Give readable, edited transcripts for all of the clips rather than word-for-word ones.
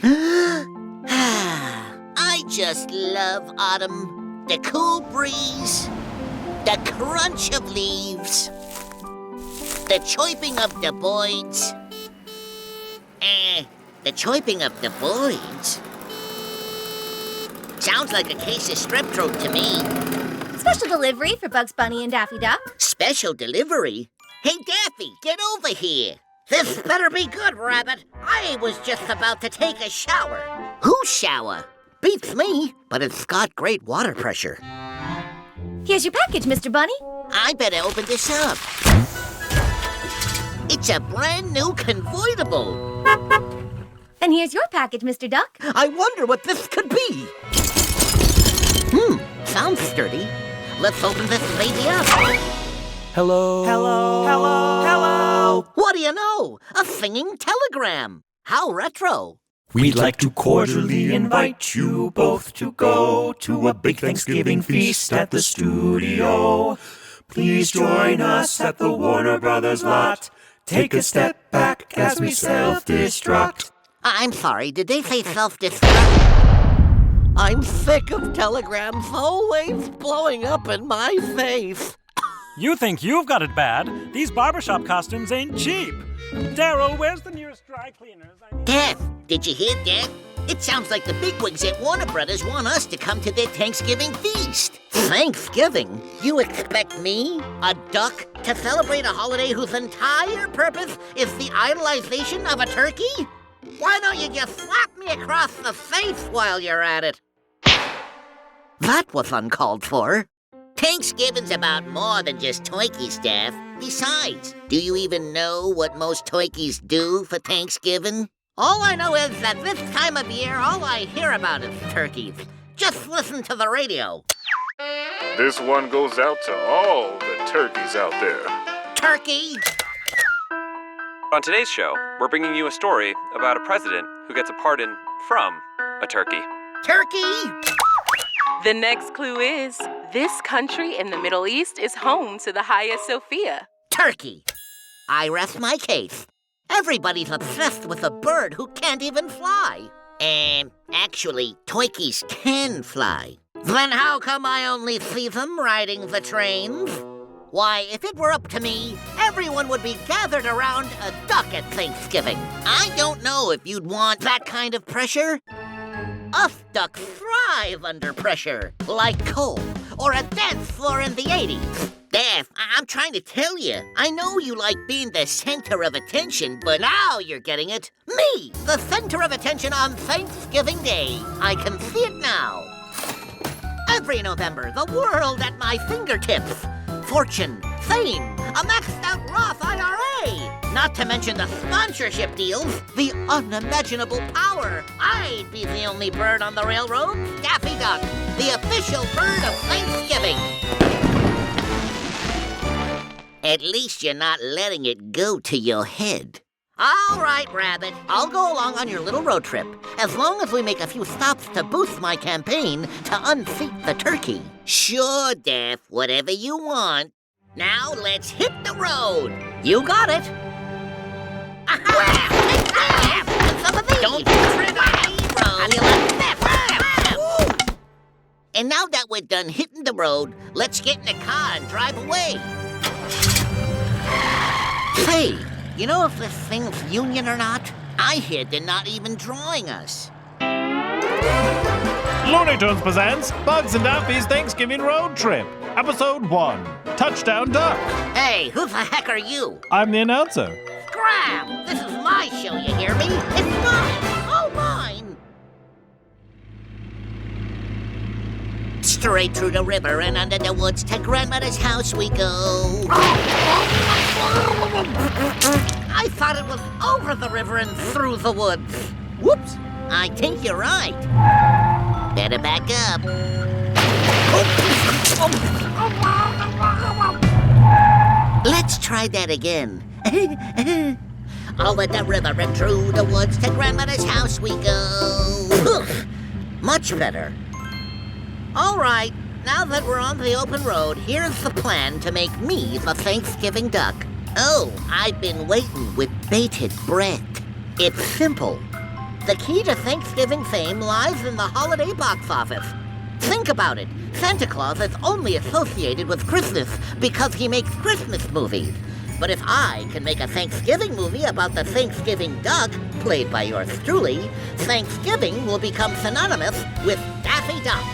I just love autumn. The cool breeze, the crunch of leaves, the chirping of the birds. The chirping of the birds? Sounds like a case of strep throat to me. Special delivery for Bugs Bunny and Daffy Duck. Special delivery? Hey, Daffy, get over here. This better be good, Rabbit. I was just about to take a shower. Whose shower? Beats me, but it's got great water pressure. Here's your package, Mr. Bunny. I better open this up. It's a brand new convertible. And here's your package, Mr. Duck. I wonder what this could be. Sounds sturdy. Let's open this baby up. Hello. Hello. Hello. Hello. What do you know? A singing telegram. How retro. We'd like to cordially invite you both to go to a big Thanksgiving feast at the studio. Please join us at the Warner Brothers lot. Take a step back as we self-destruct. I'm sorry, did they say self-destruct? I'm sick of telegrams always blowing up in my face. You think you've got it bad? These barbershop costumes ain't cheap. Daryl, where's the nearest dry cleaners? Dad, did you hear that? It sounds like the bigwigs at Warner Brothers want us to come to their Thanksgiving feast. Thanksgiving? You expect me, a duck, to celebrate a holiday whose entire purpose is the idolization of a turkey? Why don't you just slap me across the face while you're at it? That was uncalled for. Thanksgiving's about more than just turkeys, Daff. Besides, do you even know what most turkeys do for Thanksgiving? All I know is that this time of year, all I hear about is turkeys. Just listen to the radio. This one goes out to all the turkeys out there. Turkey! On today's show, we're bringing you a story about a president who gets a pardon from a turkey. Turkey! The next clue is, this country in the Middle East is home to the Hagia Sophia. Turkey! I rest my case. Everybody's obsessed with a bird who can't even fly. And actually, turkeys can fly. Then how come I only see them riding the trains? Why, if it were up to me, everyone would be gathered around a duck at Thanksgiving. I don't know if you'd want that kind of pressure. Us ducks thrive under pressure, like coal or a dance floor in the 80s. Daff, I'm trying to tell you, I know you like being the center of attention, but now you're getting it. Me, the center of attention on Thanksgiving Day. I can see it now. Every November, the world at my fingertips. Fortune, fame, a maxed-out Roth IRA. Not to mention the sponsorship deals, the unimaginable power. I'd be the only bird on the railroad, Daffy Duck, the official bird of Thanksgiving. At least you're not letting it go to your head. All right, Rabbit, I'll go along on your little road trip, as long as we make a few stops to boost my campaign to unseat the turkey. Sure, Daff, whatever you want. Now let's hit the road. You got it. Don't trip on the road. And now that we're done hitting the road, let's get in the car and drive away. Hey, you know if this thing's union or not? I hear they're not even drawing us. Looney Tunes presents Bugs and Daffy's Thanksgiving Road Trip, Episode 1, Touchdown Duck. Hey, who the heck are you? I'm the announcer. Scram! This is my show, you hear me? It's mine! All mine! Straight through the river and under the woods to Grandmother's house we go. I thought it was over the river and through the woods. Whoops! I think you're right. Better back up. Let's try that again. Over the river and through the woods to Grandmother's house we go. Much better. All right, now that we're on the open road, here's the plan to make me the Thanksgiving duck. Oh, I've been waiting with bated breath. It's simple. The key to Thanksgiving fame lies in the holiday box office. Think about it. Santa Claus is only associated with Christmas because he makes Christmas movies. But if I can make a Thanksgiving movie about the Thanksgiving duck, played by yours truly, Thanksgiving will become synonymous with Daffy Duck.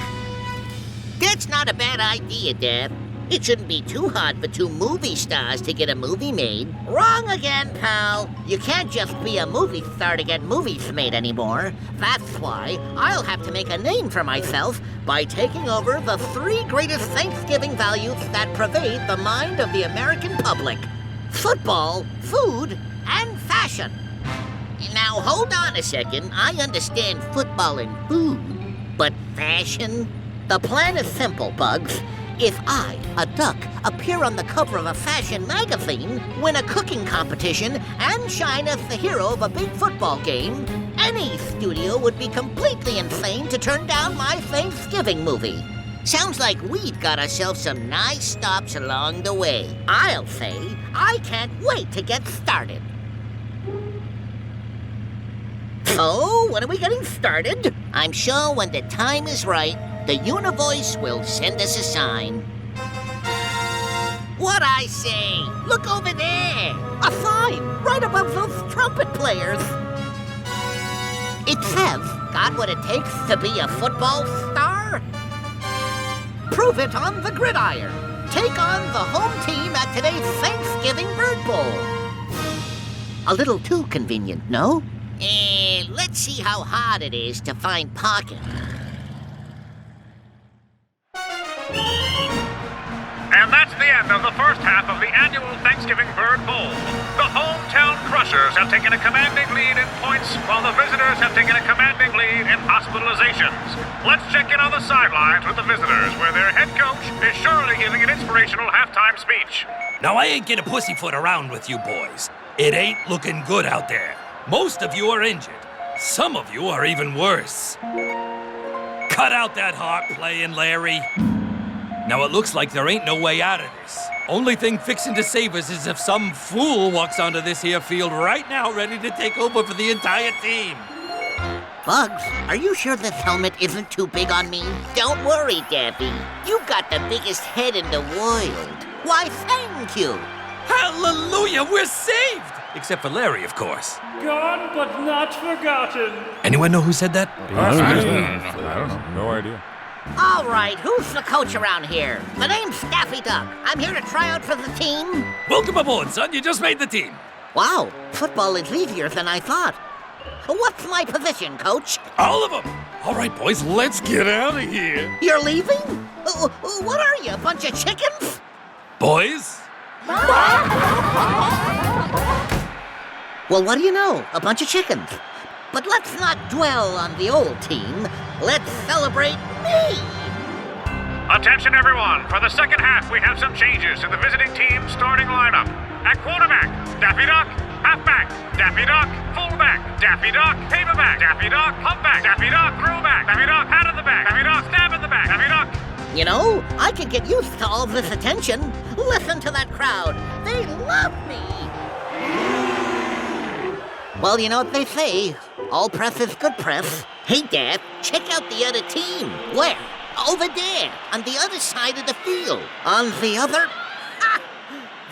That's not a bad idea, Dad. It shouldn't be too hard for two movie stars to get a movie made. Wrong again, pal. You can't just be a movie star to get movies made anymore. That's why I'll have to make a name for myself by taking over the three greatest Thanksgiving values that pervade the mind of the American public: football, food, and fashion. Now, hold on a second. I understand football and food, but fashion? The plan is simple, Bugs. If I, a duck, appear on the cover of a fashion magazine, win a cooking competition, and shine as the hero of a big football game, any studio would be completely insane to turn down my Thanksgiving movie. Sounds like we've got ourselves some nice stops along the way. I'll say I can't wait to get started. So, when are we getting started? I'm sure when the time is right, the Univoice will send us a sign. What I say? Look over there! A sign right above those trumpet players. It says, got what it takes to be a football star? Prove it on the gridiron. Take on the home team at today's Thanksgiving Bird Bowl. A little too convenient, no? Let's see how hard it is to find parking. And that's the end of the first half of the annual Thanksgiving Bird Bowl. The hometown Crushers have taken a commanding lead in points, while the visitors have taken a commanding lead in hospitalizations. Let's check in on the sidelines with the visitors, where their head coach is surely giving an inspirational halftime speech. Now, I ain't gonna pussyfoot around with you boys. It ain't looking good out there. Most of you are injured. Some of you are even worse. Cut out that harp playing, Larry. Now, it looks like there ain't no way out of this. Only thing fixing to save us is if some fool walks onto this here field right now ready to take over for the entire team. Bugs, are you sure this helmet isn't too big on me? Don't worry, Daffy. You've got the biggest head in the world. Why, thank you. Hallelujah, we're saved! Except for Larry, of course. Gone but not forgotten. Anyone know who said that? I don't know. No idea. All right, who's the coach around here? My name's Daffy Duck. I'm here to try out for the team. Welcome aboard, son. You just made the team. Wow, football is easier than I thought. What's my position, Coach? All of them. All right, boys, let's get out of here. You're leaving? What are you, a bunch of chickens? Boys? Well, what do you know? A bunch of chickens. But let's not dwell on the old team. Let's celebrate me! Attention, everyone. For the second half, we have some changes to the visiting team's starting lineup. At quarterback, Daffy Duck. Halfback, Daffy Duck. Fullback, Daffy Duck. Paperback, Daffy Duck. Humpback, Daffy Duck. Throwback, Daffy Duck. Hat in the back, Daffy Duck. Stab in the back, Daffy Duck. You know, I can get used to all this attention. Listen to that crowd. They love me. Well, you know what they say. All press is good press. Hey, Dad, check out the other team. Where? Over there, on the other side of the field. On the other... Ha!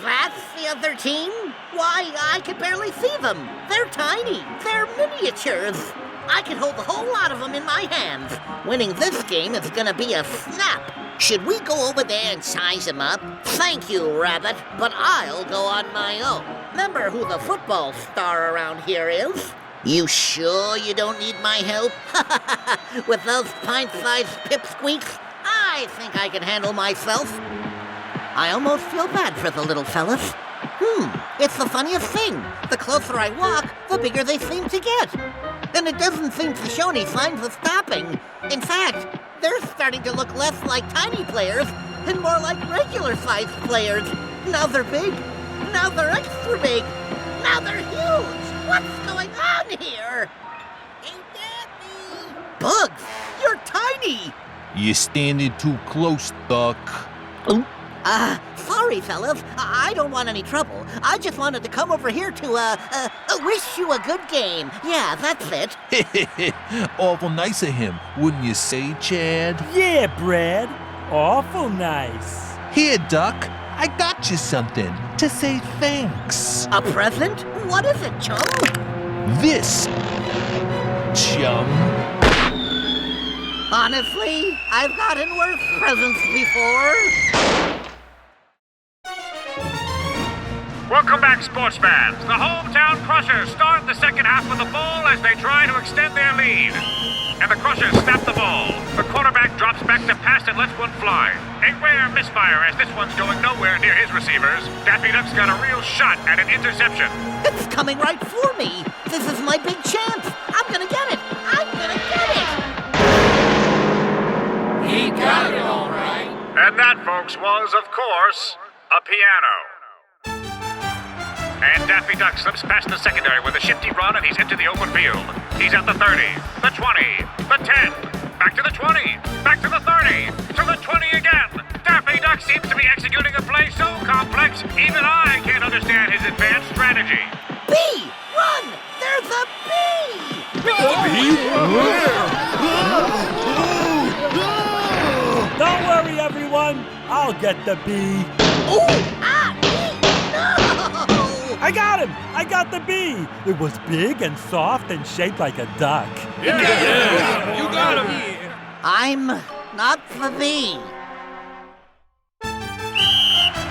That's the other team? Why, I can barely see them. They're tiny. They're miniatures. I can hold the whole lot of them in my hands. Winning this game is gonna be a snap. Should we go over there and size them up? Thank you, Rabbit, but I'll go on my own. Remember who the football star around here is? You sure you don't need my help? With those pint-sized pipsqueaks, I think I can handle myself. I almost feel bad for the little fellas. It's the funniest thing. The closer I walk, the bigger they seem to get. And it doesn't seem to show any signs of stopping. In fact, they're starting to look less like tiny players and more like regular-sized players. Now they're big. Now they're extra big. Now they're huge. What's going on here? Hey, Daddy! Bugs, you're tiny. You standing too close, Duck. Sorry. sorry, fellas. I don't want any trouble. I just wanted to come over here to, wish you a good game. Yeah, that's it. Awful nice of him, wouldn't you say, Chad? Yeah, Brad. Awful nice. Here, Duck. I got you something to say thanks. A present? What is it, chum? This, chum. Honestly, I've gotten worse presents before. Welcome back, sports fans. The hometown Crushers start the second half of the ball as they try to extend their lead. And the Crushers snap the ball. The quarterback drops back to pass and lets one fly. A rare misfire as this one's going nowhere near his receivers. Daffy Duck's got a real shot at an interception. It's coming right for me. This is my big chance. I'm gonna get it. I'm gonna get it. He got it all right. And that, folks, was, of course, a piano. And Daffy Duck slips past the secondary with a shifty run, and he's into the open field. He's at the 30, the 20, the 10, back to the 20, back to the 30, to the 20 again. Daffy Duck seems to be executing a play so complex, even I can't understand his advanced strategy. Bee! Run! There's a bee! Don't worry, everyone. I'll get the bee. Oh! Ah! No! I got him! I got the bee! It was big and soft and shaped like a duck. Yeah. You got him. I'm not the bee.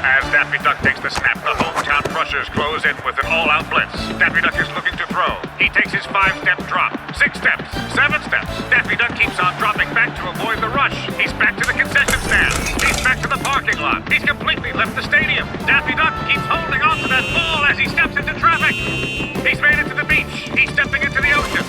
As Daffy Duck takes the snap, the hometown Crushers close in with an all-out blitz. Daffy Duck is looking to throw. He takes his 5-step drop. 6 steps. 7 steps. Daffy Duck keeps on dropping back to avoid the rush. He's back to the concession stand. He's back to the parking lot. He's completely left the stadium. Daffy Duck keeps holding on to that ball as he steps into traffic. He's made it to the beach. He's stepping into the ocean.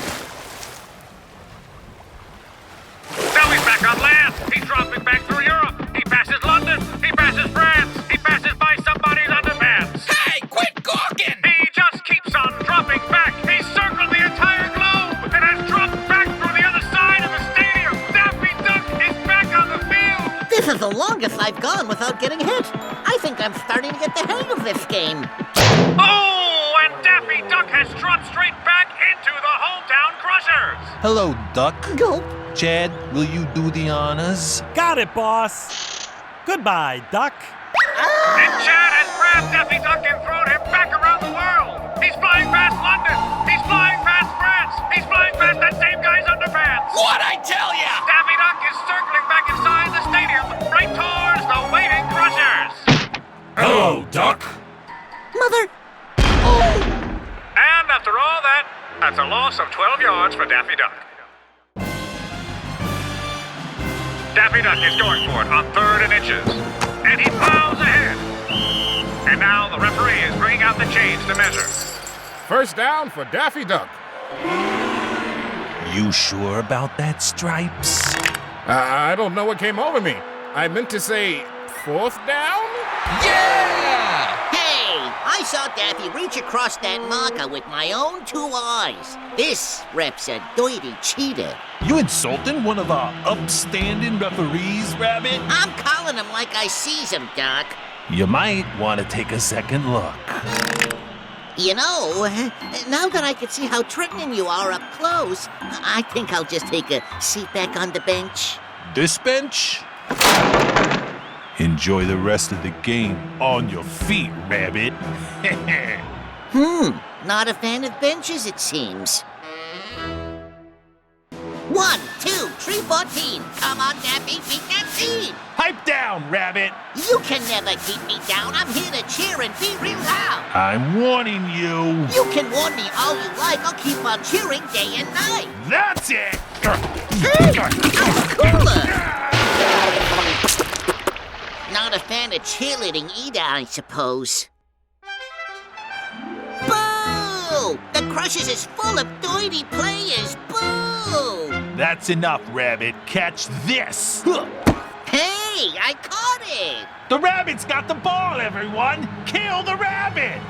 Now he's back on land. He's dropping back through Europe. He passes London. He passes France. He passes by somebody's underpants. Hey, quit gawking! He just keeps on dropping back. He's circled the entire globe and has dropped back through the other side of the stadium. Daffy Duck is back on the field. This is the longest I've gone without getting hit. I think I'm starting to get the hang of this game. Oh, and Daffy Duck has dropped straight back into the hometown Crushers. Hello, Duck. Gulp. Chad, will you do the honors? Got it, boss. Goodbye, Duck. And Chad has grabbed Daffy Duck and thrown him back around the world. He's flying past London. He's flying past France. He's flying past that same guy's underpants. What'd I tell ya? Daffy Duck is circling back inside the stadium, right towards the waiting Crushers. Hello, Duck. Mother. Oh. And after all that, that's a loss of 12 yards for Daffy Duck. Daffy Duck is going for it on 3rd and inches. And he plows ahead. And now the referee is bringing out the chains to measure. First down for Daffy Duck. You sure about that, Stripes? I don't know what came over me. I meant to say 4th down? Yeah! Hey, I saw Daffy reach across that marker with my own 2 eyes. This rep's a dirty cheater. You insulting one of our upstanding referees, Rabbit? I'm calling him like I sees him, Doc. You might want to take a second look. You know, now that I can see how threatening you are up close, I think I'll just take a seat back on the bench. This bench? Enjoy the rest of the game on your feet, Rabbit. Not a fan of benches, it seems. 1, 2, 3, 14. Come on, Daffy, beat that team. Pipe down, Rabbit. You can never keep me down. I'm here to cheer and be real loud. I'm warning you. You can warn me all you like. I'll keep on cheering day and night. That's it. Hey, I'm cooler. Not a fan of cheerleading either, I suppose. Boo! The Crushers is full of dirty players. Boo! That's enough, Rabbit. Catch this. Hey, I caught it. The rabbit's got the ball, everyone. Kill the rabbit.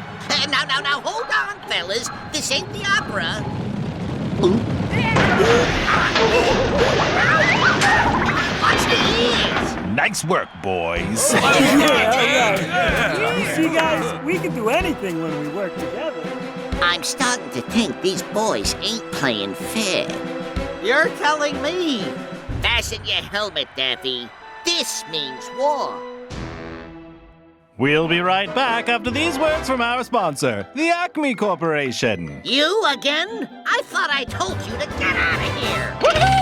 Now, hold on, fellas. This ain't the opera. Watch the ears. Nice work, boys. You see, guys, we can do anything when we work together. I'm starting to think these boys ain't playing fair. You're telling me? Fasten your helmet, Daffy. This means war. We'll be right back after these words from our sponsor, the Acme Corporation. You again? I thought I told you to get out of here. Woohoo!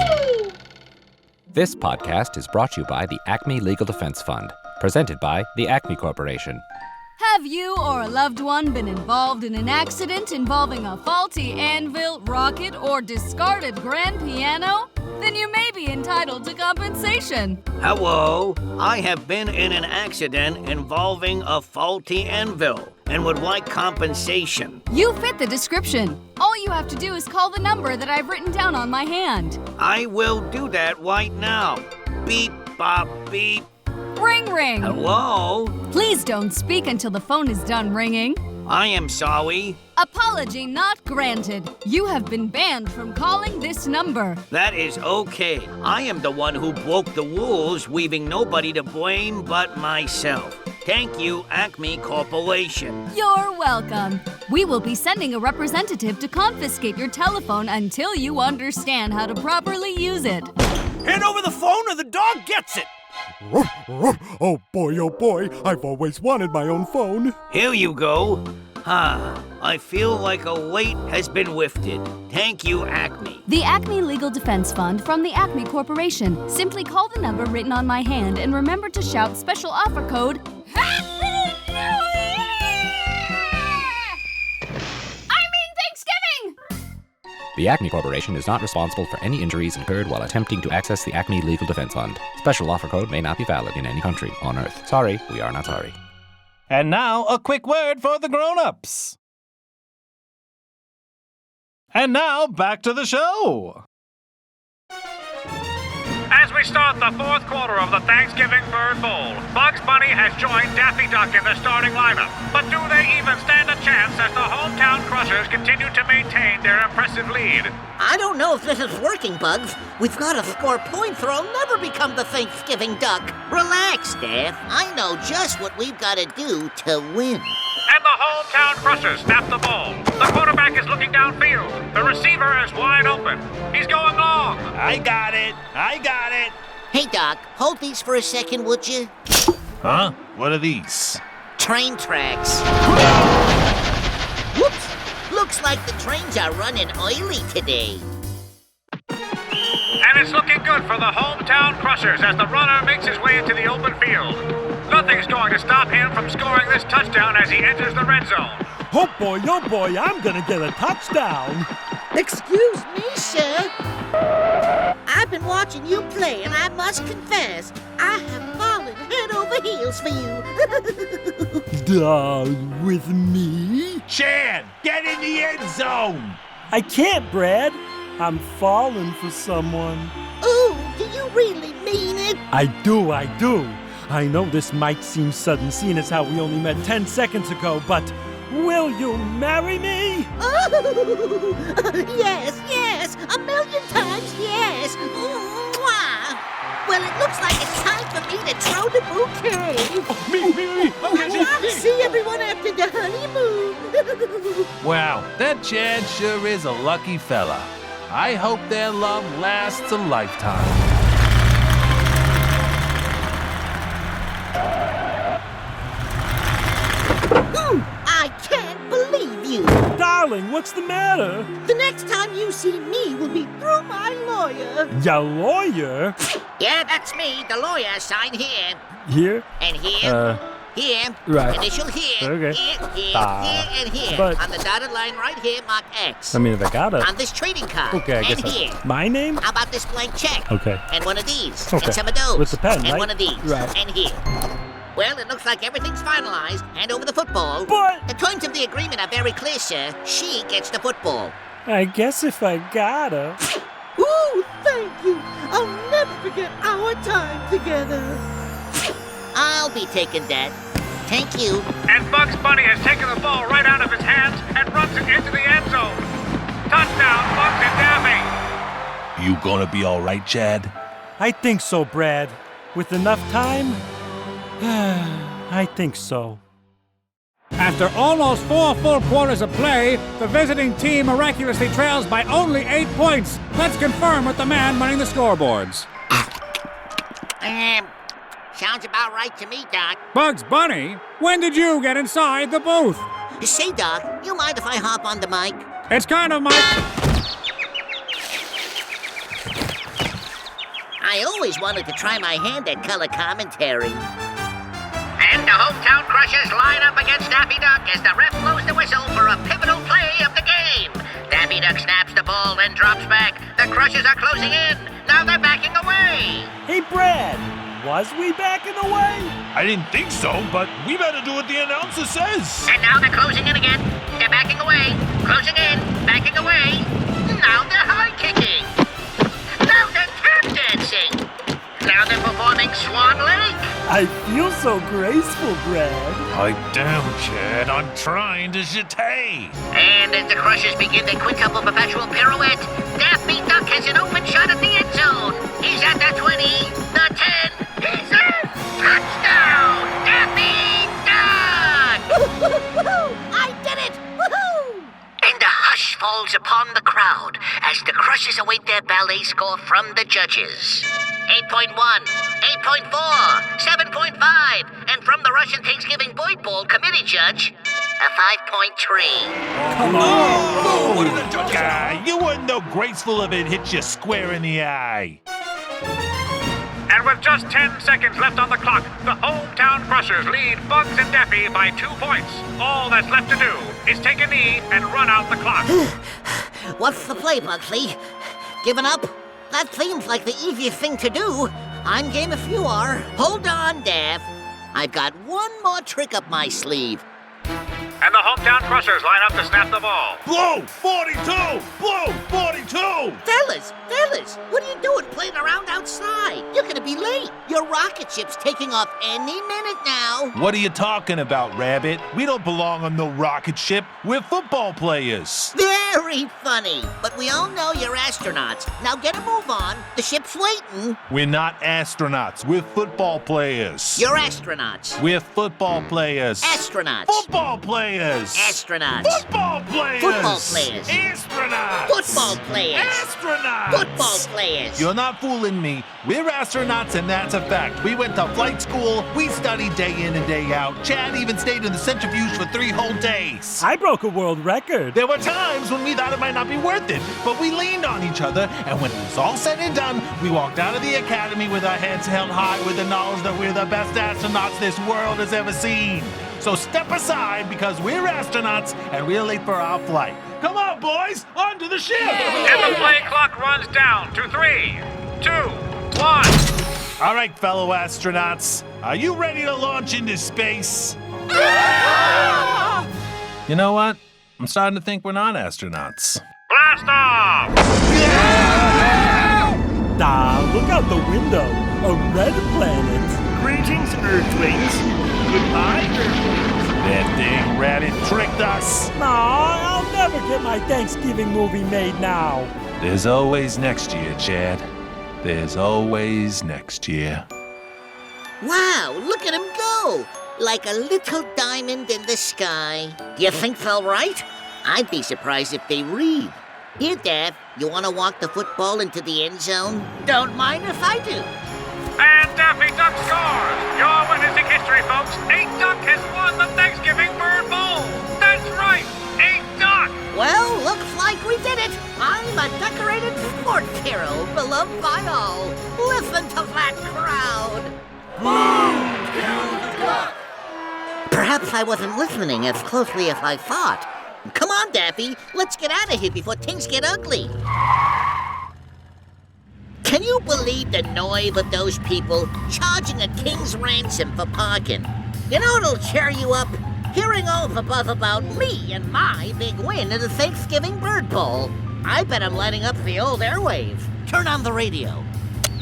This podcast is brought to you by the Acme Legal Defense Fund, presented by the Acme Corporation. Have you or a loved one been involved in an accident involving a faulty anvil, rocket, or discarded grand piano? Then you may be entitled to compensation. Hello, I have been in an accident involving a faulty anvil and would like compensation. You fit the description. All you have to do is call the number that I've written down on my hand. I will do that right now. Beep, bop, beep. Ring, ring. Hello? Please don't speak until the phone is done ringing. I am sorry. Apology not granted. You have been banned from calling this number. That is okay. I am the one who broke the rules, leaving nobody to blame but myself. Thank you, Acme Corporation. You're welcome. We will be sending a representative to confiscate your telephone until you understand how to properly use it. Hand over the phone or the dog gets it. Oh boy, I've always wanted my own phone. Here you go. I feel like a weight has been lifted. Thank you, Acme. The Acme Legal Defense Fund from the Acme Corporation. Simply call the number written on my hand and remember to shout special offer code Happy New Year! I mean Thanksgiving! The Acme Corporation is not responsible for any injuries incurred while attempting to access the Acme Legal Defense Fund. Special offer code may not be valid in any country on Earth. Sorry, we are not sorry. And now, a quick word for the grown-ups. And now, back to the show. As we start the fourth quarter of the Thanksgiving Bird Bowl, Bugs Bunny has joined Daffy Duck in the starting lineup. But do they even stand a chance as the hometown Crushers continue to maintain their impressive lead? I don't know if this is working, Bugs. We've got to score points or I'll never become the Thanksgiving Duck. Relax, Daff. I know just what we've got to do to win. And the hometown Crushers snap the ball. The quarterback is looking downfield. The receiver is wide open. He's going long. I got it. Hey, Doc, hold these for a second, would you? Huh? What are these? Train tracks. Whoops! Looks like the trains are running early today. And it's looking good for the hometown Crushers as the runner makes his way into the open field. Nothing's going to stop him from scoring this touchdown as he enters the red zone. Oh boy, I'm gonna get a touchdown. Excuse me, sir. I've been watching you play, and I must confess, I have fallen head over heels for you. With me? Chad, get in the end zone! I can't, Brad. I'm falling for someone. Ooh, do you really mean it? I do. I know this might seem sudden, seeing as how we only met 10 seconds ago, but will you marry me? Oh, yes, a million times yes. Mwah. Well, it looks like it's time for me to throw the bouquet. Me. Okay, See everyone after the honeymoon. Wow, that Chad sure is a lucky fella. I hope their love lasts a lifetime. I can't believe you. Darling, what's the matter? The next time you see me will be through my lawyer. Your lawyer? Yeah, that's me, the lawyer. Sign here. Here? And here. Here. Right. Initial here. Okay. Here, and here. But- On the dotted line right here, mark X. I mean, if I got it. On this trading card. Okay, I guess And here. my name? How about this blank check? Okay. And one of these. Okay. And some of those. With the pen, And right? one of these. Right. And here. Well, it looks like everything's finalized. Hand over the football. But- The terms of the agreement are very clear, sir. She gets the football. I guess if I got her. Ooh, thank you. I'll never forget our time together. I'll be taking that. Thank you. And Bugs Bunny has taken the ball right out of his hands and runs it into the end zone. Touchdown, Bugs and Daffy. You gonna be all right, Chad? I think so, Brad. With enough time? I think so. After almost 4 full quarters of play, the visiting team miraculously trails by only 8 points. Let's confirm with the man running the scoreboards. Sounds about right to me, Doc. Bugs Bunny, when did you get inside the booth? Say, Doc, you mind if I hop on the mic? It's kind of my... I always wanted to try my hand at color commentary. And the hometown crushers line up against Daffy Duck as the ref blows the whistle for a pivotal play of the game. Daffy Duck snaps the ball, then drops back. The crushers are closing in. Now they're backing away. Hey, Brad, was we backing away? I didn't think so, but we better do what the announcer says. And now they're closing in again. They're backing away. Closing in. Backing away. Now they're high kicking. Now they're tap dancing. Now they're performing Swan Lake. I feel so graceful, Brad. Pipe down, Chad. I'm trying to jeté. And as the crushers begin their quintuple perpetual pirouette, Daffy Duck has an open shot at the end zone. He's at the 20, the 10, he's in! Touchdown! Daffy Duck! I did it! Woohoo! And a hush falls upon the crowd as the crushers await their ballet score from the judges. 8.1, 8.4, 7.5, and from the Russian Thanksgiving Bird Bowl committee judge, a 5.3. Come on! What did the judge guy? You weren't no graceful if it hit you square in the eye. And with just 10 seconds left on the clock, the hometown crushers lead Bugs and Daffy by 2 points. All that's left to do is take a knee and run out the clock. What's the play, Bugsley? Giving up? That seems like the easiest thing to do. I'm game if you are. Hold on, Daff. I've got one more trick up my sleeve. And the hometown crushers line up to snap the ball. Blow! 42! Blow! 42! Fellas, what are you doing playing around outside? You're gonna be late. Your rocket ship's taking off any minute now. What are you talking about, Rabbit? We don't belong on no rocket ship. We're football players. Very funny. But we all know you're astronauts. Now get a move on. The ship's waiting. We're not astronauts. We're football players. You're astronauts. We're football players. Astronauts. Football players. Astronauts. Football players. Football players. Astronauts. Football players. Astronauts. Football players. You're not fooling me. We're astronauts, and that's a fact. We went to flight school. We studied day in and day out. Chad even stayed in the centrifuge for 3 whole days. I broke a world record. There were times when we thought it might not be worth it, but we leaned on each other, and when it was all said and done, we walked out of the academy with our heads held high with the knowledge that we're the best astronauts this world has ever seen. So step aside because we're astronauts and we're late for our flight. Come on, boys, onto the ship! And the play clock runs down to 3, 2, 1. All right, fellow astronauts, are you ready to launch into space? You know what? I'm starting to think we're not astronauts. Blast off! Look out the window. A red planet. Greetings, Earthlings. Goodbye, Earthlings. That dang rabbit tricked us. Aw, I'll never get my Thanksgiving movie made now. There's always next year, Chad. There's always next year. Wow, look at him go! Like a little diamond in the sky. Do you think they'll write? I'd be surprised if they read. Here, Daff, you want to walk the football into the end zone? Don't mind if I do. And Daffy Duck scores! You're witnessing history, folks. 8 Duck has won the Thanksgiving Bird Bowl. That's right, 8 Duck! Well, looks like we did it. I'm a decorated sports hero, beloved by all. Listen to that crowd. Perhaps I wasn't listening as closely as I thought. Come on, Daffy, let's get out of here before things get ugly. Can you believe the noise of those people charging a king's ransom for parking? You know what'll cheer you up? Hearing all the buzz about me and my big win in the Thanksgiving Bird Bowl. I bet I'm lighting up the old airwaves. Turn on the radio.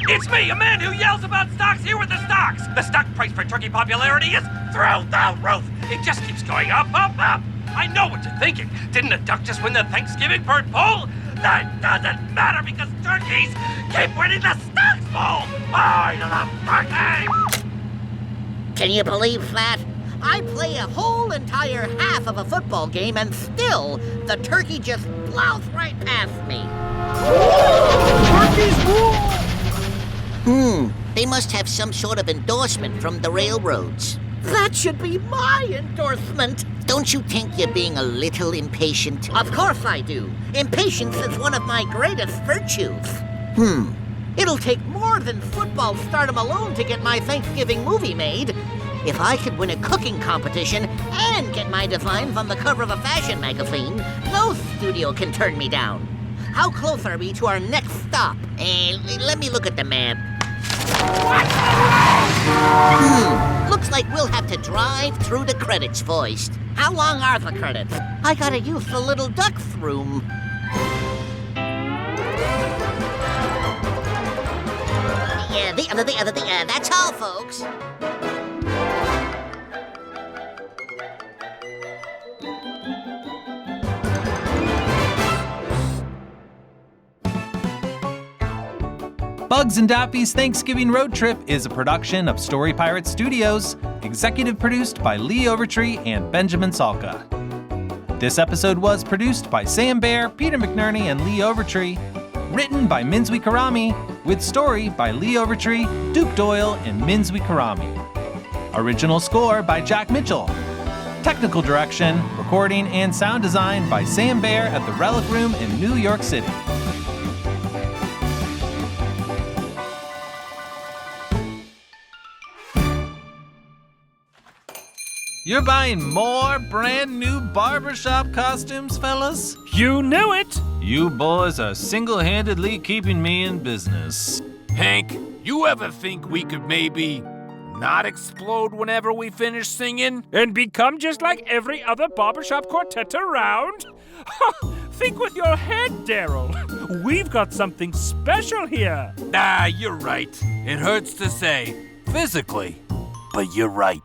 It's me, a man who yells about stocks here with the stocks. The stock price for turkey popularity is through the roof. It just keeps going up, up, up. I know what you're thinking. Didn't a duck just win the Thanksgiving Bird Bowl? That doesn't matter because turkeys keep winning the stocks football. I love turkey. Can you believe that? I play a whole entire half of a football game and still the turkey just plows right past me. Turkeys They must have some sort of endorsement from the railroads. That should be my endorsement. Don't you think you're being a little impatient? Of course I do. Impatience is one of my greatest virtues. It'll take more than football stardom alone to get my Thanksgiving movie made. If I could win a cooking competition and get my designs on the cover of a fashion magazine, no studio can turn me down. How close are we to our next stop? Let me look at the map. Looks like we'll have to drive through the credits first. How long are the credits? I gotta use the little duck's room. That's all, folks. Bugs and Daffy's Thanksgiving Road Trip is a production of Story Pirate Studios, executive produced by Lee Overtree and Benjamin Salka. This episode was produced by Sam Baer, Peter McNerney, and Lee Overtree, written by Minzui Karami, with story by Lee Overtree, Duke Doyle, and Minzui Karami. Original score by Jack Mitchell. Technical direction, recording, and sound design by Sam Baer at the Relic Room in New York City. You're buying more brand new barbershop costumes, fellas? You knew it! You boys are single-handedly keeping me in business. Hank, you ever think we could maybe not explode whenever we finish singing? And become just like every other barbershop quartet around? Think with your head, Daryl. We've got something special here. You're right. It hurts to say, physically, but you're right.